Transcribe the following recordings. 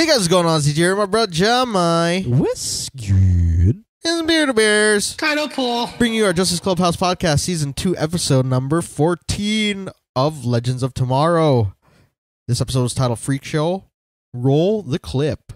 Hey guys, what's going on? It's here, my bro Jamai. What's good? And Beer Bears. Kind of pull. Bringing you our Justice Clubhouse podcast, season 2, episode number 14 of Legends of Tomorrow. This episode is titled Freakshow. Roll the clip.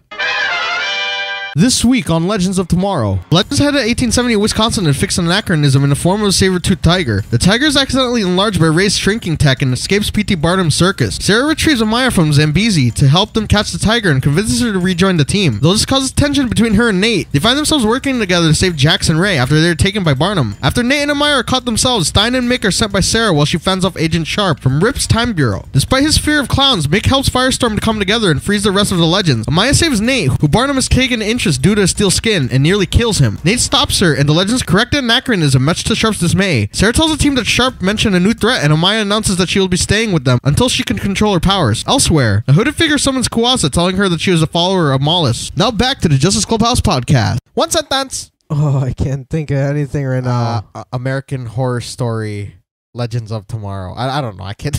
This week on Legends of Tomorrow, Legends head to 1870 Wisconsin and fix an anachronism in the form of a saber-toothed tiger. The tiger is accidentally enlarged by Ray's shrinking tech and escapes P.T. Barnum's circus. Sarah retrieves Amaya from Zambezi to help them catch the tiger and convinces her to rejoin the team. Though this causes tension between her and Nate, they find themselves working together to save Jax and Ray after they're taken by Barnum. After Nate and Amaya are caught themselves, Stein and Mick are sent by Sarah while she fends off Agent Sharp from Rip's Time Bureau. Despite his fear of clowns, Mick helps Firestorm to come together and frees the rest of the Legends. Amaya saves Nate, who Barnum has taken interest due to a steel skin, and nearly kills him. Nate stops her, and the Legends correct an anachronism, much to Sharp's dismay. Sarah tells the team that Sharp mentioned a new threat, and Amaya announces that she will be staying with them until she can control her powers. Elsewhere, a hooded figure summons Kuasa, telling her that she was a follower of Malice. Now back to the Justice Clubhouse podcast. One sentence. Oh, I can't think of anything right now. American Horror Story, Legends of Tomorrow. I don't know. I can't.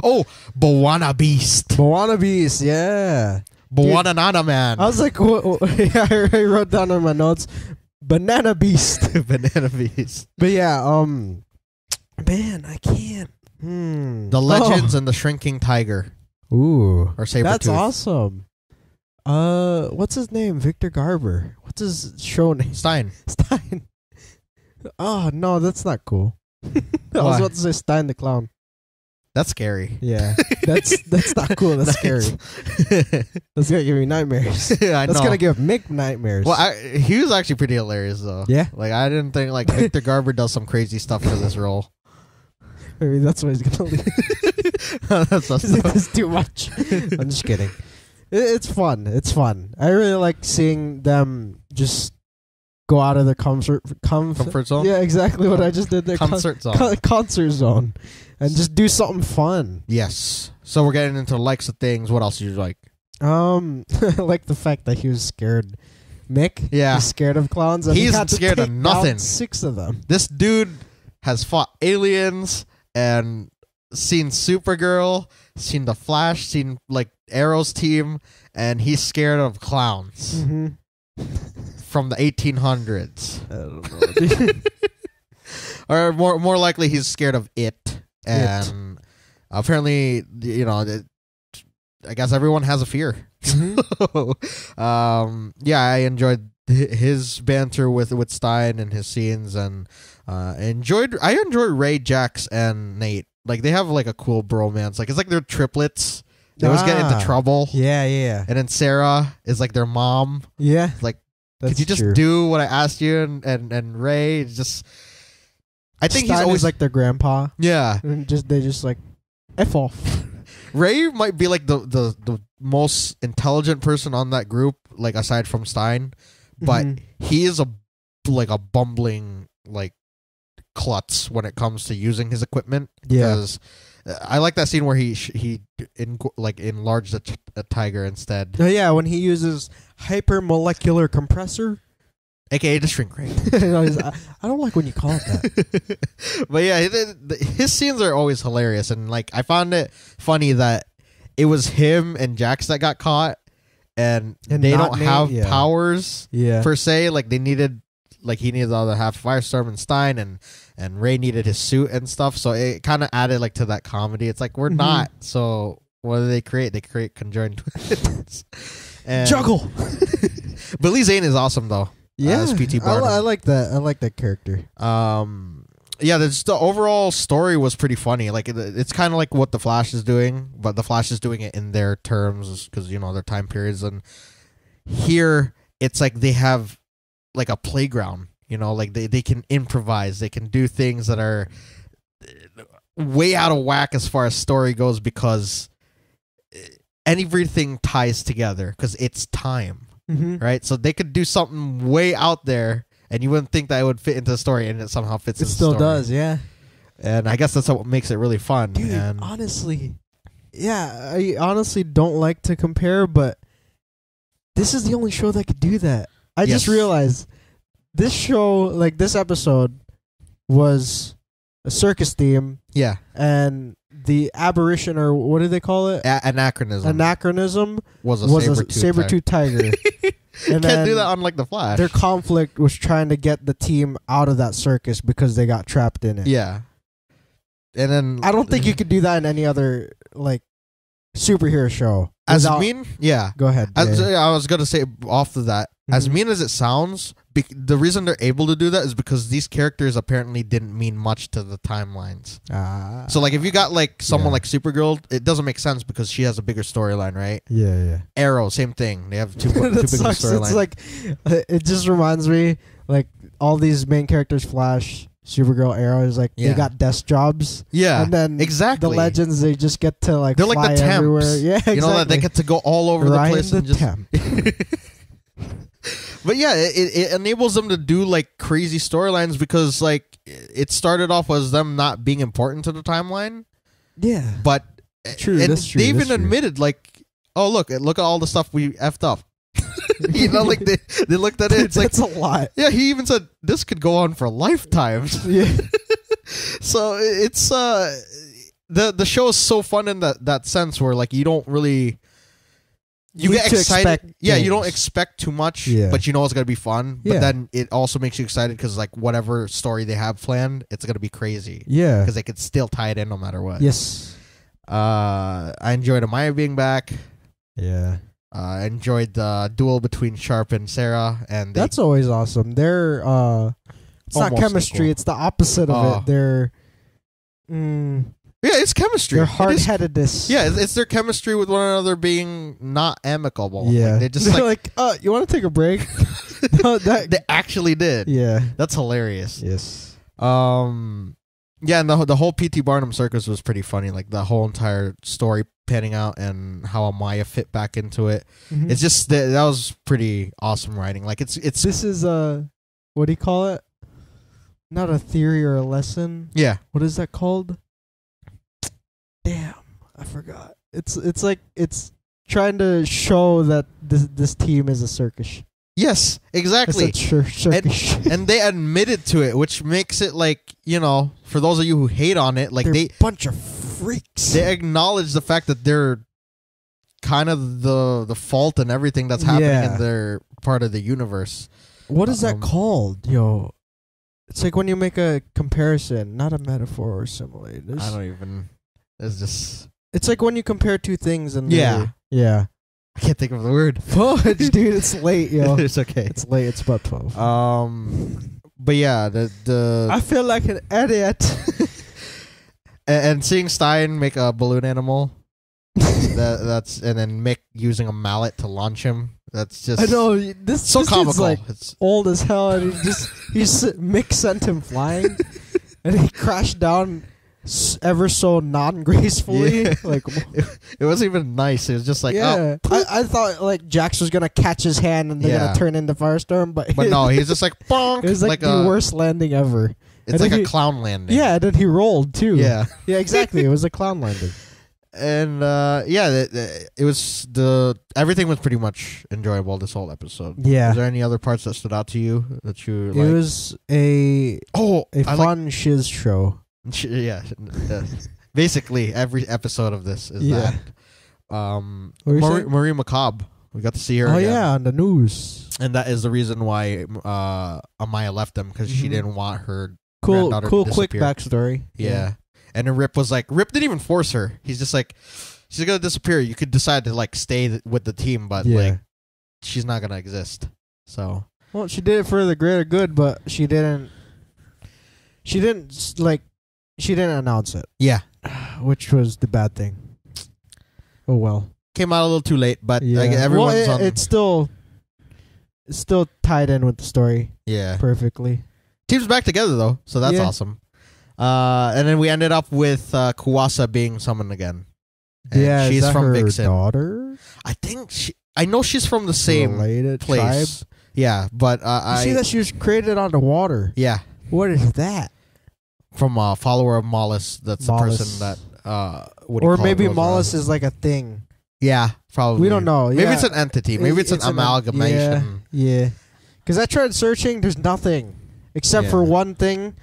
Oh, Moana Beast. Moana Beast, yeah. Banana Man. I was like, yeah, I wrote down in my notes, Banana Beast. Banana Beast. But yeah, man, I can't. The Legends and the Shrinking Tiger. Ooh. Or Sabertooth. That's awesome. What's his name? Victor Garber. What's his show name? Stein. Stein. Oh, no, that's not cool. I was about to say Stein the Clown. That's scary. Yeah, that's not cool. That's scary. That's gonna give me nightmares. I That's know. gonna give Mick nightmares. Well, he was actually pretty hilarious though. Yeah, like I didn't think like Victor Garber does some crazy stuff for this role. Maybe that's why he's gonna leave. That's too much. I'm just kidding. It's fun. It's fun. I really like seeing them just go out of their comfort zone. Yeah, exactly what I just did there. Concert zone. Concert zone. And just do something fun. Yes. So we're getting into the likes of things. What else do you like? I like the fact that he was scared. Mick, yeah, he's scared of clowns. And he's scared of nothing. 6 of them. This dude has fought aliens and seen Supergirl, seen the Flash, seen like Arrow's team, and he's scared of clowns from the 1800s. I don't know. Or more likely, he's scared of it. And apparently, you know, I guess everyone has a fear. Yeah, I enjoyed his banter with Stein and his scenes, and I enjoyed Ray, Jax, and Nate. Like they have like a cool bromance. Like it's like they're triplets. They always get into trouble. Yeah. And then Sarah is like their mom. Yeah. Like, could you just do what I asked you? And Ray is just. I think Stein he's always like their grandpa. Yeah. And they just like F off. Ray might be like the most intelligent person on that group, like aside from Stein, but he is a bumbling like klutz when it comes to using his equipment. Because I like that scene where he enlarged a tiger instead. Oh yeah, when he uses hypermolecular compressor. AKA the shrink ray. I don't like when you call it that. But yeah, his scenes are always hilarious. And like I found it funny that it was him and Jax that got caught. And they don't have powers per se. Like they needed, like he needed the other half, Firestorm and Stein, and Ray needed his suit and stuff. So it kind of added like to that comedy. It's like, we're not. So what do they create? They create conjoined twins. And Juggle. Billy Zane is awesome though. Yeah, P.T. Barnum. I like that. I like that character. Yeah, the overall story was pretty funny. Like it's kind of like what the Flash is doing, but the Flash is doing it in their terms because you know their time periods. And here it's like they have like a playground. You know, like they can improvise. They can do things that are way out of whack as far as story goes because everything ties together because it's time. Right, so they could do something way out there, and you wouldn't think that it would fit into the story, and it somehow fits. It still does, yeah. And I guess that's what makes it really fun. Dude, and honestly, yeah, I honestly don't like to compare, but this is the only show that could do that. I just realized this show, like this episode, was a circus theme. Yeah. And the aberration, or what do they call it? Anachronism was a saber-tooth tiger. And can't do that on like the Flash. Their conflict was trying to get the team out of that circus because they got trapped in it. Yeah. And then I don't think you could do that in any other like superhero show. As mean? Yeah. Go ahead. I was going to say off of that, as mean as it sounds, the reason they're able to do that is because these characters apparently didn't mean much to the timelines. So like if you got like someone like Supergirl, it doesn't make sense because she has a bigger storyline, right? Yeah. Arrow, same thing. They have two big storylines. It's like it just reminds me like all these main characters, Flash, Supergirl, Arrow, is like they got desk jobs. Yeah, and then exactly the Legends, they just get to like they're fly like the temps. Everywhere. Yeah, exactly. You know that they get to go all over the place and just. Temp. But yeah, it enables them to do like crazy storylines because like it started off as them not being important to the timeline. Yeah, but true. And that's true, they even admitted like, oh look at all the stuff we effed up. You know, like they looked at it. It's that's like a lot. Yeah, he even said this could go on for lifetimes. Yeah. So it's the show is so fun in that sense where like you don't really. You get excited. Yeah, you don't expect too much, but you know it's going to be fun. But then it also makes you excited because like whatever story they have planned, it's going to be crazy. Yeah. Because they could still tie it in no matter what. Yes. I enjoyed Amaya being back. Yeah. I enjoyed the duel between Sharp and Sarah. And that's always awesome. They're, it's not chemistry. Equal. It's the opposite of it. They're... Yeah, it's chemistry. Their hard-headedness. Yeah, it's their chemistry with one another being not amicable. Yeah, like, they just like you want to take a break? No, they actually did. Yeah, that's hilarious. Yes. Yeah, and the whole P.T. Barnum circus was pretty funny. Like the whole entire story panning out and how Amaya fit back into it. Mm-hmm. It's just that was pretty awesome writing. Like it's this is what do you call it? Not a theory or a lesson. Yeah. What is that called? Damn, I forgot. It's like it's trying to show that this team is a circus. Yes, exactly. It's a circus. And they admitted to it, which makes it like, you know, for those of you who hate on it, like they're a bunch of freaks. They acknowledge the fact that they're kind of the fault and everything that's happening in their part of the universe. What is that called, yo? It's like when you make a comparison, not a metaphor or simile. I don't even. It's just. It's like when you compare two things and yeah. I can't think of the word. Fudge, dude. It's late, yo. It's okay. It's late. It's about 12. But yeah, the I feel like an idiot. and seeing Stein make a balloon animal, that's and then Mick using a mallet to launch him. That's just. I know this. So this comical. Like it's old as hell, and Mick sent him flying, and he crashed down. Ever so non-gracefully. Like it wasn't even nice. It was just like I thought like Jax was gonna catch his hand and they're gonna turn into Firestorm, but no, he's just like bonk. It was like the worst landing ever. It's like a clown landing. Yeah, and then he rolled too. Yeah, exactly. It was a clown landing. And it was everything was pretty much enjoyable this whole episode. Yeah. Was there any other parts that stood out to you that you liked? It was a fun shiz show. Yeah, basically every episode of this is that. Marie McCobb, we got to see her. Oh again. Yeah, on the news, and that is the reason why Amaya left them because she didn't want her cool to quick disappear. backstory. Yeah, and then Rip didn't even force her. He's just like, she's gonna disappear. You could decide to like stay with the team, but like she's not gonna exist. So well, she did it for the greater good, but she didn't announce it. Yeah. Which was the bad thing. Oh well. Came out a little too late, but like everyone's it's still tied in with the story. Yeah. Perfectly. Team's back together though, so that's awesome. And then we ended up with Kuasa being summoned again. And she's from Vixen. Daughter? I know she's from the same place. Tribe? Yeah, but I see that she was created on the water. Yeah. What is that? From a follower of Malice. That's Malice. the person that or maybe Malice is like a thing. Yeah, probably. We don't know. Maybe it's an entity. Maybe it's an amalgamation. Yeah. Because I tried searching. There's nothing except for one thing.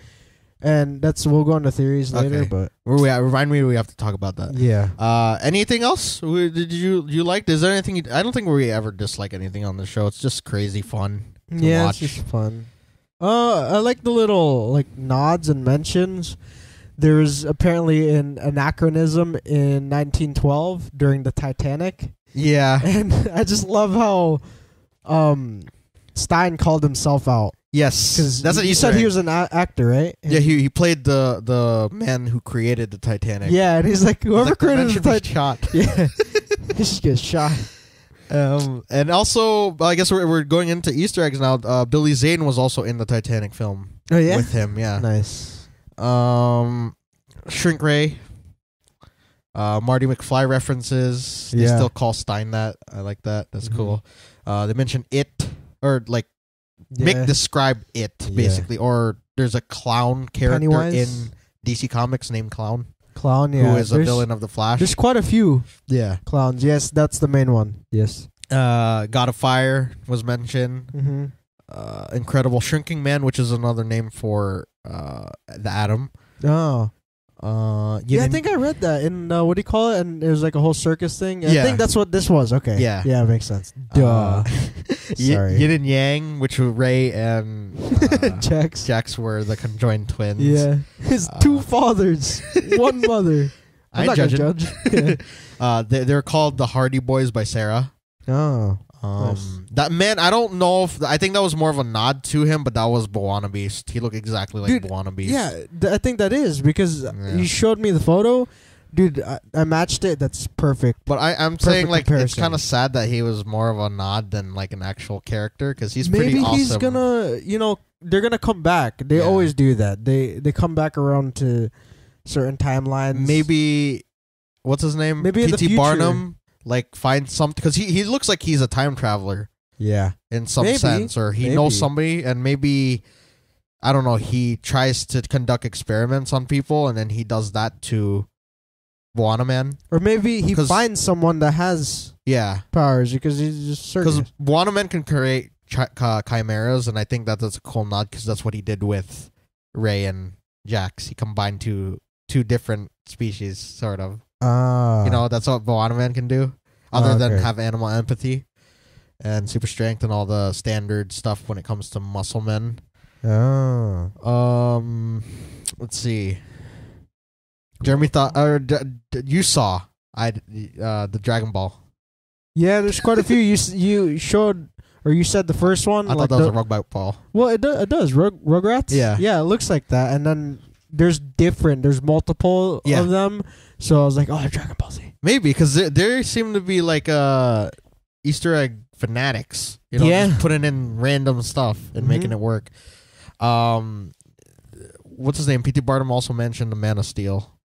And we'll go into theories later, but where we at? Remind me, we have to talk about that. Yeah. Anything else? Did you like? Is there anything? I don't think we ever dislike anything on the show. It's just crazy fun to watch. It's just fun. I like the little like nods and mentions. There was apparently an anachronism in 1912 during the Titanic. Yeah, and I just love how Stein called himself out. Yes, because that's what you said. He was an actor, right? Yeah, he played the man who created the Titanic. Yeah, and he's like, whoever created the Titanic, shot. Yeah, he should get shot. And also, I guess we're going into Easter eggs now. Billy Zane was also in the Titanic film. Oh yeah, with him. Yeah, nice. Shrink Ray. Marty McFly references. They still call Stein that. I like that. That's cool. They mention it, or like Mick described it basically, or there's a clown character Pennywise? in DC Comics named Clown. Clown, yeah. Who is a villain of the Flash. There's quite a few clowns. Yes, that's the main one. Yes. God of Fire was mentioned. Mm-hmm. Incredible Shrinking Man, which is another name for the Atom. Oh. I think I read that in, what do you call it? And it was like a whole circus thing. I think that's what this was. Okay. Yeah. Yeah, it makes sense. Duh. Sorry. Yin and Yang, which were Ray and Jax were the conjoined twins. Yeah. His two fathers, one mother. I'm not going to judge. They're called the Hardy Boys by Sarah. Oh. Nice. That man, I don't know if I think that was more of a nod to him, but that was Boana Beast. He looked exactly like Boana Beast. Yeah, I think that is because you showed me the photo, dude. I matched it. That's perfect. But I'm saying like comparison. It's kind of sad that he was more of a nod than like an actual character because he's pretty awesome. Maybe he's gonna, they're gonna come back. They always do that. They come back around to certain timelines. Maybe what's his name? Maybe P.T. Barnum. Like find something because he looks like he's a time traveler. Yeah, in some sense, or he knows somebody, and maybe I don't know. He tries to conduct experiments on people, and then he does that to Boana Man. Or maybe he finds someone that has powers because he's just circus. Because Boana Man can create chimeras, and I think that's a cool nod because that's what he did with Ray and Jax. He combined two different species, sort of. That's what Boana Man can do, other than have animal empathy and super strength and all the standard stuff when it comes to muscle men. Let's see. Jeremy thought, you saw the Dragon Ball. Yeah, there's quite a few. You showed, or you said the first one. I thought that was a Rugbat ball. Well, it does. Rugrats. Yeah, it looks like that, and then there's multiple of them. So I was like, oh, Dragon Ball Z. Maybe, because there seem to be like Easter egg fanatics. Just putting in random stuff and making it work. What's his name? P.T. Barnum also mentioned the Man of Steel.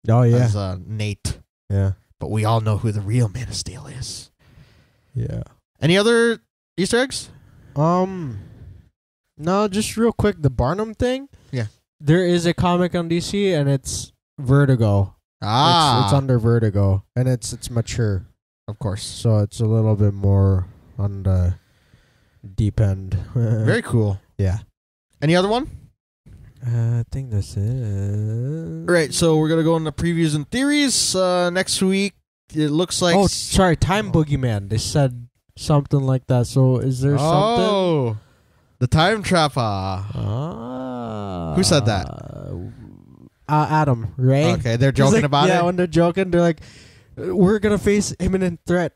Oh, yeah. As Nate. Yeah. But we all know who the real Man of Steel is. Yeah. Any other Easter eggs? No, just real quick, the Barnum thing. Yeah. There is a comic on DC, and it's Vertigo. It's under Vertigo, and it's mature, of course. So it's a little bit more on the deep end. Very cool. Yeah. Any other one? I think that's it. Right. So we're gonna go into previews and theories. Next week, it looks like. Oh, sorry, Time Boogie Man. They said something like that. So is there something? Oh, the Time Trapper. Who said that? Adam, right? Okay, they're joking about it? Yeah, when they're joking, they're like, we're going to face imminent threat.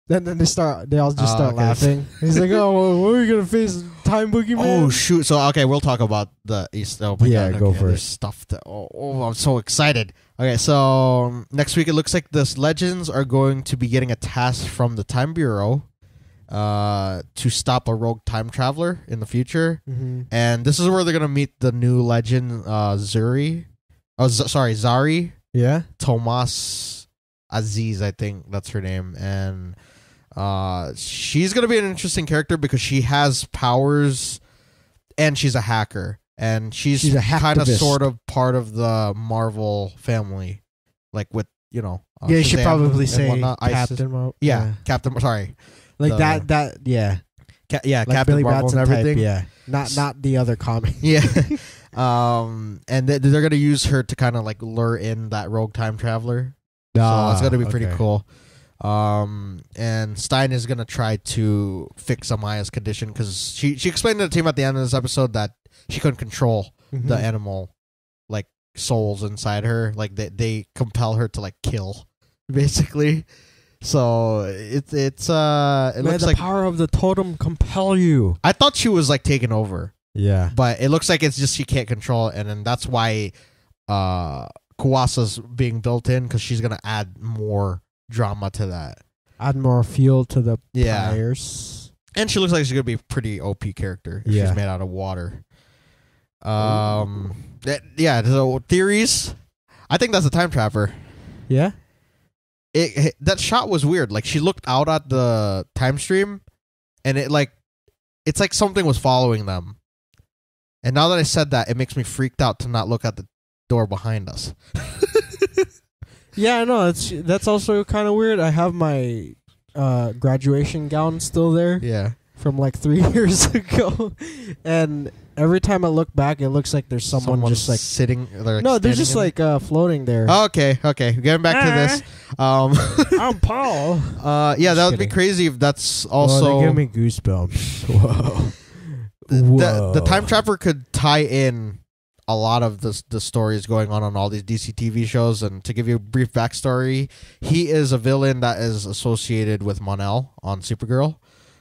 Then they all just start laughing. He's like, oh, well, what are we going to face? Time Boogie Man? Oh, shoot. So, okay, we'll talk about the East. Oh, go for it. Stuff I'm so excited. Okay, so next week, it looks like the Legends are going to be getting a task from the Time Bureau to stop a rogue time traveler in the future. Mm-hmm. And this is where they're going to meet the new legend, Zari. Yeah. Tomas Aziz, I think that's her name. And she's going to be an interesting character because she has powers and she's a hacker. And she's kind of sort of part of the Marvel family. Like with, you should probably say Captain Marvel. Yeah, Captain, sorry. Like yeah. Like Captain Billy Marvel Batson and everything. Type, yeah. Not the other comic. Yeah. And they're gonna use her to kind of like lure in that rogue time traveler. So it's gonna be pretty cool. And Stein is gonna try to fix Amaya's condition because she explained to the team at the end of this episode that she couldn't control the animal like souls inside her. Like they compel her to like kill, basically. So it looks the power of the totem compel you. I thought she was like taken over. Yeah, but it looks like it's just she can't control it, and then that's why Kuasa's being built in because she's gonna add more drama to that, add more fuel to the fires. And she looks like she's gonna be a pretty OP character. If she's made out of water. So theories. I think that's a time trapper. Yeah. That shot was weird. Like she looked out at the time stream, and it's like something was following them. And now that I said that, it makes me freaked out to not look at the door behind us. Yeah, I know. That's also kind of weird. I have my graduation gown still there. Yeah. From like 3 years ago, and every time I look back, it looks like there's someone just like sitting. No, they're just like floating there. Oh, okay. Getting back to this. I'm Paul. Yeah, that would be crazy if that's also. They give me goosebumps. Whoa. The time trapper could tie in a lot of the stories going on all these DC TV shows. And to give you a brief backstory, he is a villain that is associated with Mon-El on Supergirl.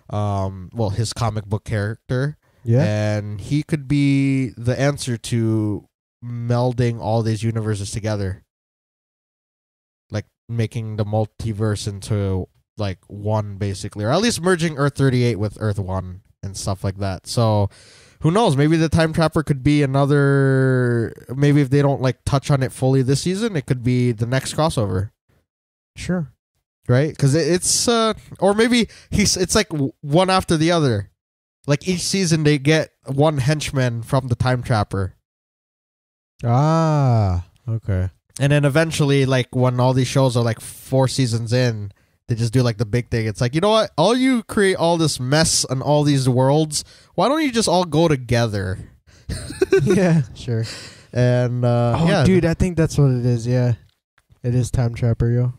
Well, his comic book character. Yeah. And he could be the answer to melding all these universes together. Like making the multiverse into like one, basically. Or at least merging Earth 38 with Earth 1 and stuff like that. So who knows? Maybe the time trapper could be another. Maybe if they don't like touch on it fully this season, it could be the next crossover. Sure. Right? Because it's or maybe it's like one after the other. Like each season they get one henchman from the time trapper. Ah, okay. And then eventually, like when all these shows are like 4 seasons in, they just do like the big thing. It's like, you know what? All you create all this mess and all these worlds. Why don't you just all go together? Yeah, sure. And dude, I think that's what it is. Yeah, it is time trapper, yo.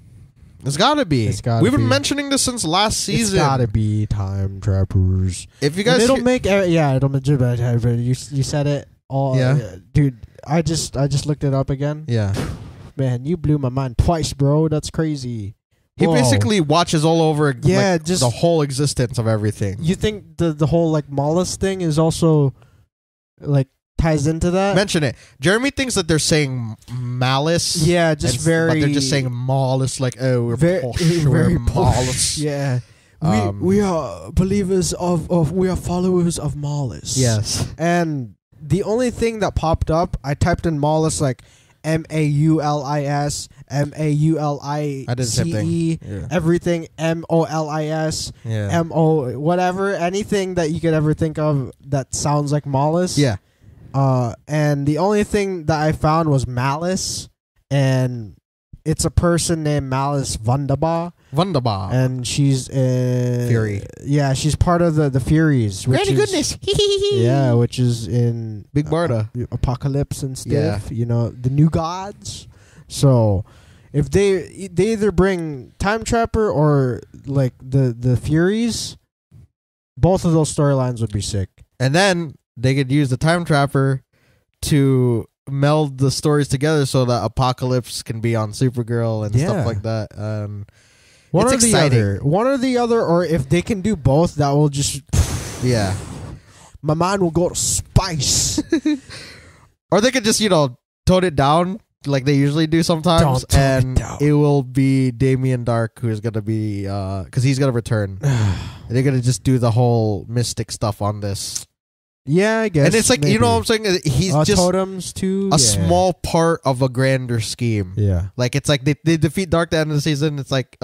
It's gotta be. We've been mentioning this since last season. It's gotta be time trappers. If you guys, it'll make you said it all. Yeah, dude. I just looked it up again. Yeah, man, you blew my mind twice, bro. That's crazy. He basically watches all over. Yeah, just the whole existence of everything. You think the whole like Malice thing is also like ties into that? Mention it. Jeremy thinks that they're saying Malice. Yeah, just but very. they're just saying Malice, like we're very Malice. Yeah, we are believers we are followers of Malice. Yes, and the only thing that popped up, I typed in Malice like MAULIS, MAULICE, everything MOLIS, MO whatever, anything that you could ever think of that sounds like Malice. Yeah. And the only thing that I found was Malice, and it's a person named Malice Wunderbar. And she's Fury. Yeah, she's part of the Furies. Granny goodness. Yeah, which is in Big Barda. Apocalypse and stuff. You know, the new gods. So if they either bring Time Trapper or like the Furies, both of those storylines would be sick. And then they could use the Time Trapper to meld the stories together so that Apocalypse can be on Supergirl and stuff like that. One or the other, or if they can do both, that will just my mind will go to spice. Or they could just tone it down like they usually do sometimes, and it will be Damien Dark who's gonna be because he's gonna return. They're gonna just do the whole mystic stuff on this. Yeah, I guess. And it's like, maybe. You know what I'm saying? He's just totems too. A small part of a grander scheme. Yeah. Like, it's like they defeat Dark at the end of the season. It's like,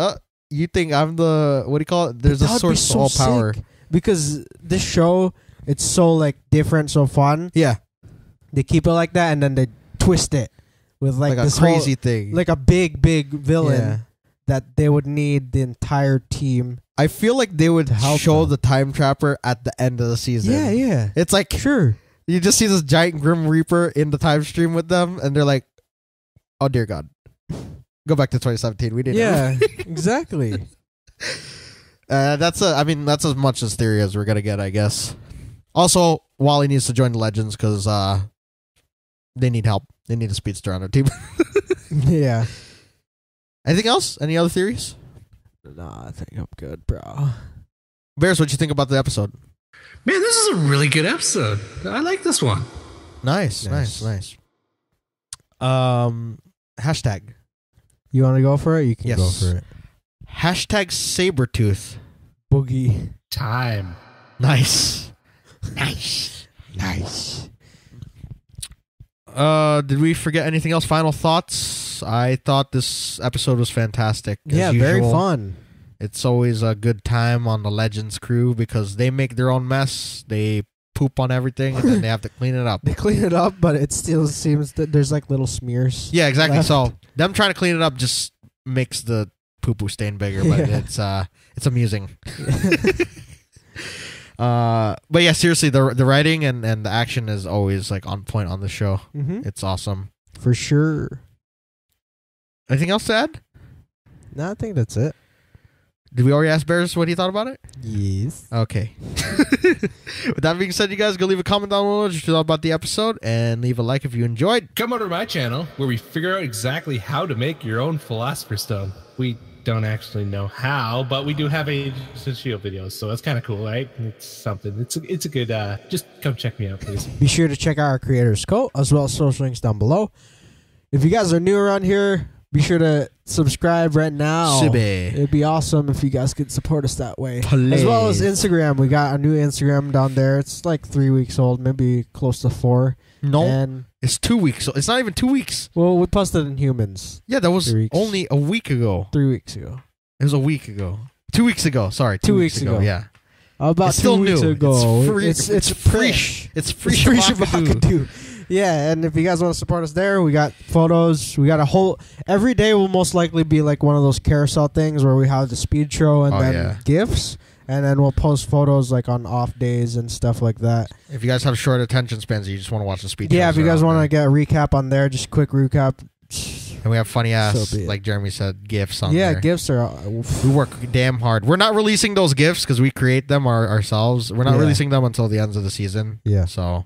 you think I'm the, what do you call it? There's a source of all power. Because this show, it's so like different, so fun. Yeah. They keep it like that and then they twist it with like a this crazy thing. Like a big villain that they would need the entire team. I feel like they would show the Time Trapper at the end of the season. Yeah. It's like, sure. You just see this giant Grim Reaper in the time stream with them, and they're like, "Oh dear God, go back to 2017. We didn't." Yeah, exactly. That's as much as theory as we're gonna get, I guess. Also, Wally needs to join the Legends because they need help. They need a speedster on their team. Yeah. Anything else? Any other theories? No, I think I'm good, bro. Bears, what you think about the episode? Man, this is a really good episode. I like this one. Nice. Hashtag. You want to go for it? You can go for it. Hashtag Sabretooth. Boogie. Time. Nice. Did we forget anything else? Final thoughts? I thought this episode was fantastic. Yeah, very fun. It's always a good time on the Legends crew because they make their own mess. They poop on everything and then they have to clean it up. They clean it up, but it still seems that there's like little smears. Yeah, exactly. Left. So them trying to clean it up just makes the poo-poo stain bigger, but it's amusing. But yeah, seriously, the writing and the action is always like on point on the show. Mm-hmm. It's awesome. For sure. Anything else to add? No, I think that's it. Did we already ask Bears what he thought about it? Yes. Okay. With that being said, you guys go leave a comment down below what you thought about the episode and leave a like if you enjoyed. Come over to my channel where we figure out exactly how to make your own Philosopher's Stone. We don't actually know how, but we do have Agents of Shield videos, so that's kind of cool, right? It's something. It's a good. Just come check me out, please. Be sure to check out our creator's code as well as social links down below. If you guys are new around here, be sure to subscribe right now. It'd be awesome if you guys could support us that way. Please. As well as Instagram. We got a new Instagram down there. It's like 3 weeks old, maybe close to 4. No, and it's 2 weeks. It's not even 2 weeks. Well, we posted in Humans. Yeah, that was only a week ago. 3 weeks ago. It was a week ago. 2 weeks ago. Sorry, 2 weeks ago. Yeah. About it's still 2 weeks new. ago. It's fresh. It's fresh. Yeah, and if you guys want to support us there, we got photos. We got a whole... Every day will most likely be like one of those carousel things where we have the speed show and then gifts. And then we'll post photos like on off days and stuff like that. If you guys have short attention spans, you just want to watch the speed show. Yeah, if you guys want to get a recap on there, just a quick recap. And we have funny ass, like Jeremy said, gifts on there. Yeah, gifts are... We work damn hard. We're not releasing those gifts because we create them ourselves. We're not releasing them until the end of the season. Yeah. So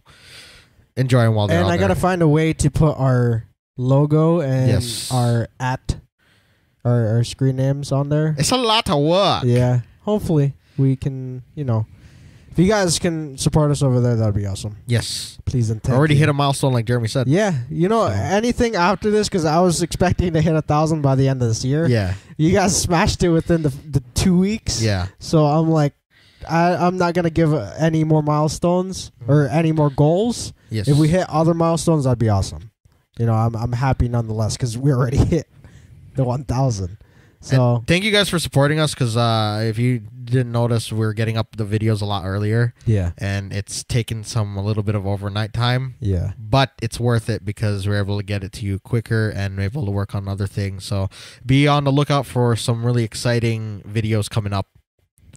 enjoy them while they're out there. And I got to find a way to put our logo and our screen names on there. It's a lot of work. Yeah. Hopefully we can, if you guys can support us over there, that'd be awesome. Yes. Please and already hit a milestone like Jeremy said. Yeah. Anything after this, because I was expecting to hit 1,000 by the end of this year. Yeah. You guys smashed it within the 2 weeks. Yeah. So I'm like, I'm not going to give any more milestones or any more goals. Yes. If we hit other milestones, that'd be awesome. I'm happy nonetheless because we already hit the 1,000. So and thank you guys for supporting us because if you didn't notice, we're getting up the videos a lot earlier. Yeah. And it's taken a little bit of overnight time. Yeah. But it's worth it because we're able to get it to you quicker and we're able to work on other things. So be on the lookout for some really exciting videos coming up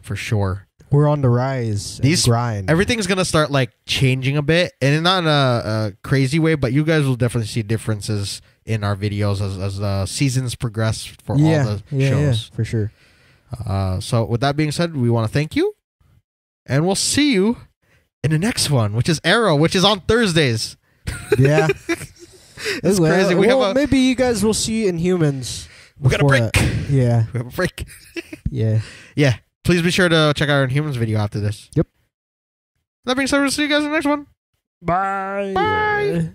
for sure. We're on the rise. Grind. Everything's going to start like changing a bit and not in a crazy way, but you guys will definitely see differences in our videos as the seasons progress for all the shows. Yeah, for sure. So with that being said, we want to thank you and we'll see you in the next one, which is Arrow, which is on Thursdays. Yeah. It's crazy. Maybe you guys will see in Humans. We got a break. Yeah. We have a break. Yeah. Yeah. Please be sure to check out our Humans video after this. Yep. That being said, we'll see you guys in the next one. Bye. Bye.